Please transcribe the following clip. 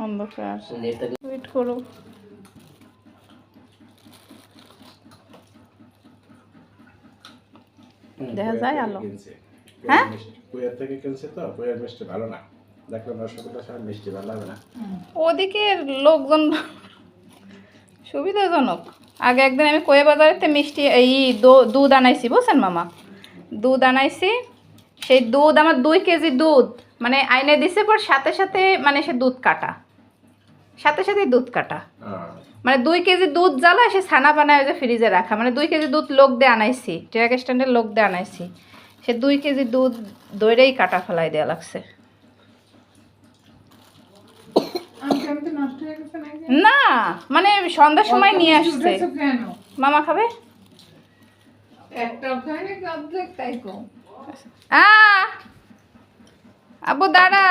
অন্ধকার ওয়েট করো। দেখা যায় আলো। হ্যাঁ কুয়েত থেকে কিনছে তো, কুয়েত মিষ্টি ভালো না, দেখলাম রসগোল্লা সব মিষ্টি ভালো লাগে না। ওদিকে লোকজন সুবিধাজনক। আগে একদিন আমি কোয়ে বাজারেতে মিষ্টি এই দুধ আনাইছি, বুঝছেন মামা, দুধ আনাইছি। সেই দুধ আমার 2 কেজি দুধ মানে আইনে দিছে, পর সাথে সাথে মানে সে দুধ কাটা, সাথে সাথেই দুধ কাটা। মানে 2 কেজি দুধ জ্বালা সে ছানা বানায় যে ফ্রিজে রাখা, মানে 2 কেজি দুধ লোক দিয়ে আনাইছি, ট্রাক স্ট্যান্ডের লোক দিয়ে আনাইছি। সে 2 কেজি দুধ দইরেই কাটা ফেলাই দেওয়া লাগছে। না মানে সন্ধ্যার সময় নিয়ে আসছে। মামা খাবে? আব্বু দাঁড়া।